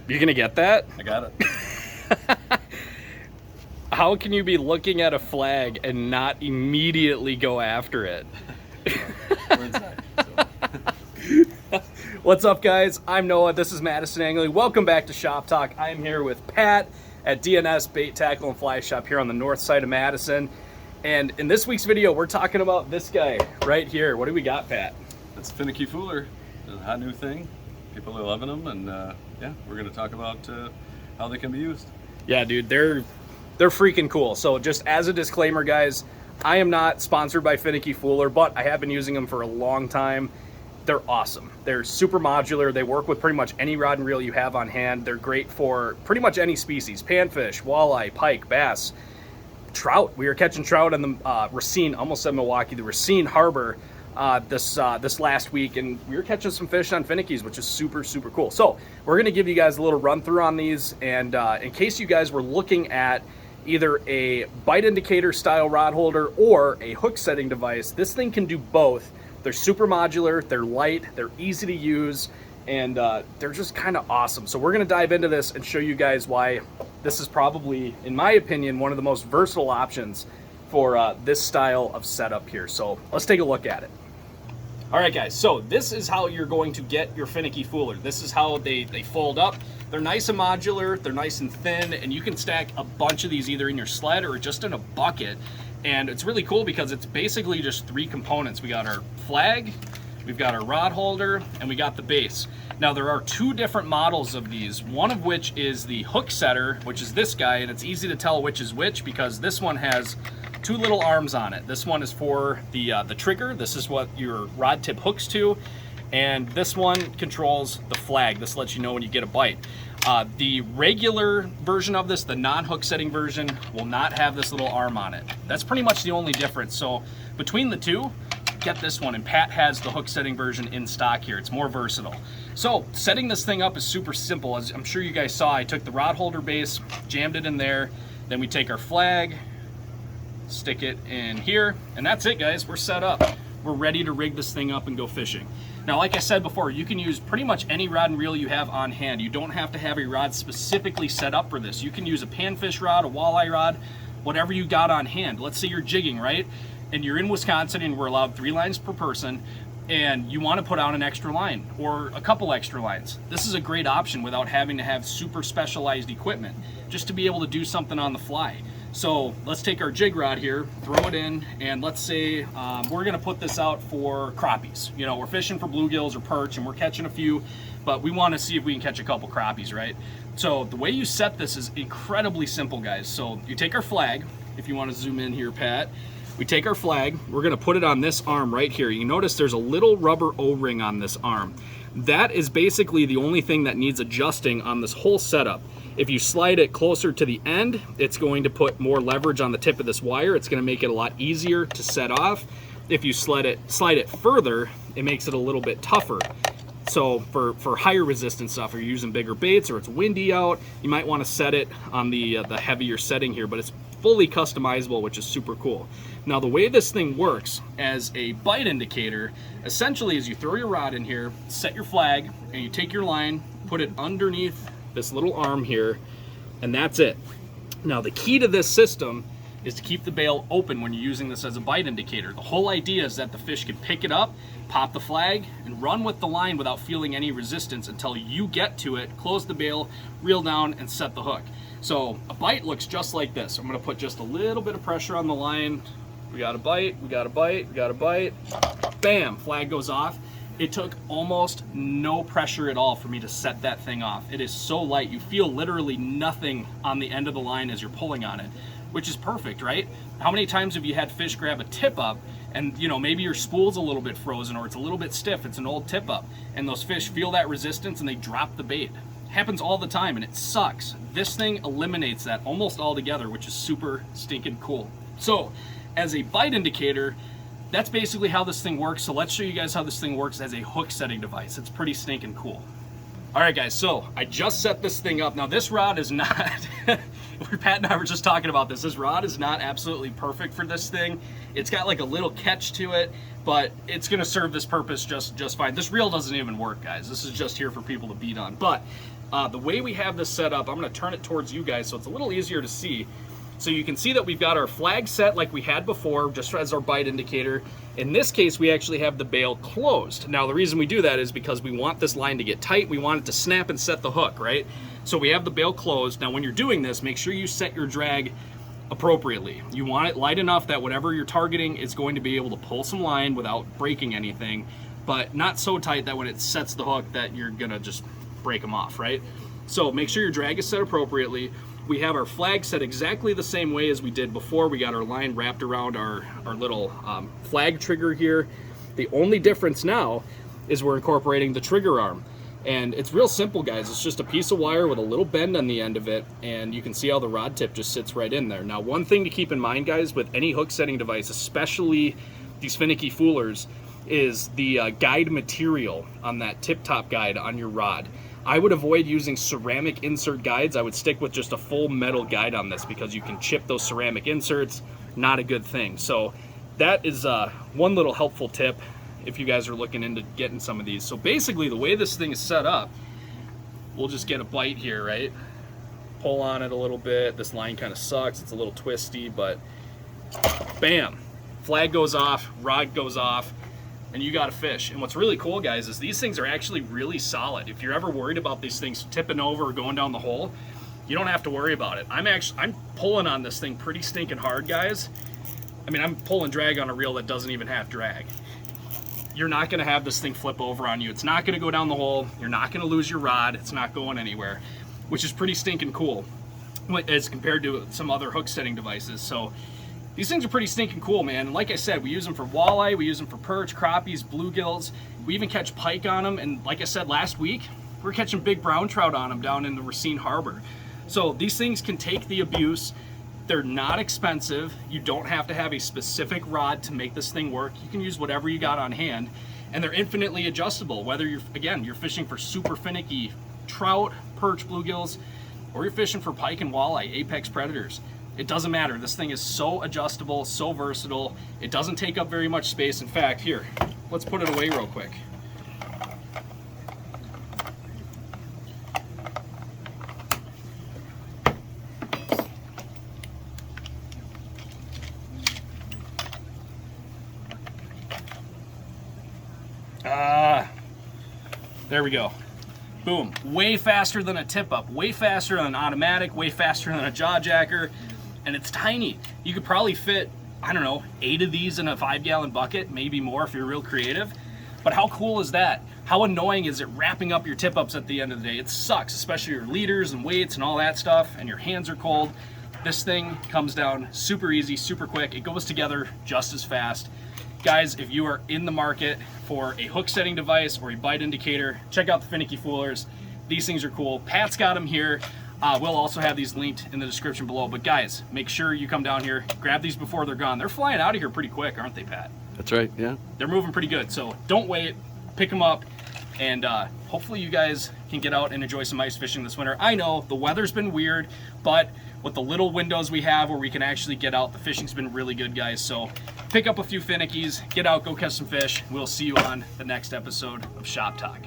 You gonna get that? I got it. How can you be looking at a flag and not immediately go after it? We're inside. So. What's up, guys? I'm Noah. This is Madison Angling. Welcome back to Shop Talk. I am here with Pat at DNS Bait, Tackle, and Fly Shop here on the north side of Madison. And in this week's video, we're talking about this guy right here. What do we got, Pat? It's Finicky Fooler. It's a hot new thing. People are loving them, and yeah, we're going to talk about how they can be used. Yeah, dude, they're freaking cool. So just as a disclaimer, guys, I am not sponsored by Finicky Fooler, but I have been using them for a long time. They're awesome. They're super modular. They work with pretty much any rod and reel you have on hand. They're great for pretty much any species: panfish, walleye, pike, bass, trout. We were catching trout on the Racine, almost said Milwaukee, the Racine Harbor this last week, and we were catching some fish on Finickies, which is super cool. So we're gonna give you guys a little run through on these, and in case you guys were looking at either a bite indicator style rod holder or a hook setting device, this thing can do both. They're super modular, they're light, they're easy to use, and they're just kind of awesome. So we're gonna dive into this and show you guys why this is probably, in my opinion, one of the most versatile options for this style of setup here. So let's take a look at it. All right, guys, so this is how you're going to get your Finicky Fooler. This is how they fold up. They're nice and modular, they're nice and thin, and you can stack a bunch of these either in your sled or just in a bucket. And it's really cool because it's basically just three components. We got our flag, we've got our rod holder, and we got the base. Now there are two different models of these, one of which is the hook setter, which is this guy, and it's easy to tell which is which because this one has two little arms on it. This one is for the trigger. This is what your rod tip hooks to, and this one controls the flag. This lets you know when you get a bite. The regular version of this, the non-hook setting version, will not have this little arm on it. That's pretty much the only difference. So between the two, get this one, and Pat has the hook setting version in stock here. It's more versatile. So setting this thing up is super simple. As I'm sure you guys saw, I took the rod holder base, jammed it in there, then we take our flag, stick it in here, and that's it, guys. We're set up. We're ready to rig this thing up and go fishing. Now, like I said before, you can use pretty much any rod and reel you have on hand. You don't have to have a rod specifically set up for this. You can use a panfish rod, a walleye rod, whatever you got on hand. Let's say you're jigging, right? And you're in Wisconsin and we're allowed 3 lines per person, and you want to put out an extra line or a couple extra lines. This is a great option without having to have super specialized equipment, just to be able to do something on the fly. So let's take our jig rod here, throw it in, and let's say we're gonna put this out for crappies. You know, we're fishing for bluegills or perch and we're catching a few, but we wanna see if we can catch a couple crappies, right? So the way you set this is incredibly simple, guys. So you take our flag, if you wanna zoom in here, Pat, we take our flag, we're gonna put it on this arm right here. You notice there's a little rubber O-ring on this arm. That is basically the only thing that needs adjusting on this whole setup. If you slide it closer to the end, it's going to put more leverage on the tip of this wire. It's going to make it a lot easier to set off. If you slide it further, it makes it a little bit tougher. So for higher resistance stuff, if you're using bigger baits or it's windy out, you might want to set it on the heavier setting here, but it's fully customizable, which is super cool. Now the way this thing works as a bite indicator, essentially is you throw your rod in here, set your flag, and you take your line, put it underneath this little arm here, and that's it. Now the key to this system is to keep the bail open when you're using this as a bite indicator. The whole idea is that the fish can pick it up, pop the flag, and run with the line without feeling any resistance until you get to it, close the bail, reel down, and set the hook. So a bite looks just like this. I'm gonna put just a little bit of pressure on the line. We got a bite, we got a bite, we got a bite. Bam, flag goes off. It took almost no pressure at all for me to set that thing off. It is so light. You feel literally nothing on the end of the line as you're pulling on it, which is perfect, right? How many times have you had fish grab a tip up and, you know, maybe your spool's a little bit frozen or it's a little bit stiff, it's an old tip up, and those fish feel that resistance and they drop the bait. Happens all the time and it sucks. This thing eliminates that almost altogether, which is super stinking cool. So as a bite indicator, that's basically how this thing works. So let's show you guys how this thing works as a hook setting device. It's pretty stinking cool. All right, guys, so I just set this thing up. Now this rod is not, Pat and I were just talking about this. This rod is not absolutely perfect for this thing. It's got like a little catch to it, but it's gonna serve this purpose just fine. This reel doesn't even work, guys. This is just here for people to beat on. But The way we have this set up, I'm going to turn it towards you guys so it's a little easier to see. So you can see that we've got our flag set like we had before, just as our bite indicator. In this case, we actually have the bail closed. Now, the reason we do that is because we want this line to get tight. We want it to snap and set the hook, right? So we have the bail closed. Now, when you're doing this, make sure you set your drag appropriately. You want it light enough that whatever you're targeting is going to be able to pull some line without breaking anything, but not so tight that when it sets the hook that you're gonna just break them off, right? So make sure your drag is set appropriately. We have our flag set exactly the same way as we did before. We got our line wrapped around our little flag trigger here. The only difference now is we're incorporating the trigger arm. And it's real simple, guys. It's just a piece of wire with a little bend on the end of it, and you can see how the rod tip just sits right in there. Now, one thing to keep in mind, guys, with any hook setting device, especially these Finicky Foolers, is the guide material on that tip-top guide on your rod. I would avoid using ceramic insert guides. I would stick with just a full metal guide on this because you can chip those ceramic inserts. Not a good thing. So that is one little helpful tip if you guys are looking into getting some of these. So basically the way this thing is set up, we'll just get a bite here, right? Pull on it a little bit. This line kind of sucks. It's a little twisty, but bam, flag goes off, rod goes off, and you got a fish. And what's really cool, guys, is these things are actually really solid. If you're ever worried about these things tipping over or going down the hole, you don't have to worry about it. I'm pulling on this thing pretty stinking hard, guys. I mean, I'm pulling drag on a reel that doesn't even have drag. You're not gonna have this thing flip over on you. It's not gonna go down the hole. You're not gonna lose your rod. It's not going anywhere, which is pretty stinking cool as compared to some other hook setting devices. So these things are pretty stinking cool, man. And like I said, we use them for walleye, we use them for perch, crappies, bluegills. We even catch pike on them. And like I said last week, we're catching big brown trout on them down in the Racine Harbor. So these things can take the abuse. They're not expensive. You don't have to have a specific rod to make this thing work. You can use whatever you got on hand, and they're infinitely adjustable. Whether you're fishing for super finicky trout, perch, bluegills, or you're fishing for pike and walleye, apex predators. It doesn't matter. This thing is so adjustable, so versatile. It doesn't take up very much space. In fact, here, let's put it away real quick. There we go. Boom. Way faster than a tip up, way faster than an automatic, way faster than a jaw jacker, and it's tiny. You could probably fit, I don't know, 8 of these in a 5-gallon bucket, maybe more if you're real creative. But how cool is that? How annoying is it wrapping up your tip ups at the end of the day? It sucks, especially your leaders and weights and all that stuff, and your hands are cold. This thing comes down super easy, super quick. It goes together just as fast. Guys, if you are in the market for a hook setting device or a bite indicator, check out the Finicky Foolers. These things are cool. Pat's got them here. We'll also have these linked in the description below. But guys, make sure you come down here, grab these before they're gone. They're flying out of here pretty quick, aren't they, Pat? That's right, yeah. They're moving pretty good, so don't wait. Pick them up, and hopefully you guys can get out and enjoy some ice fishing this winter. I know the weather's been weird, but with the little windows we have where we can actually get out, the fishing's been really good, guys. So pick up a few finickies, get out, go catch some fish. We'll see you on the next episode of Shop Talk.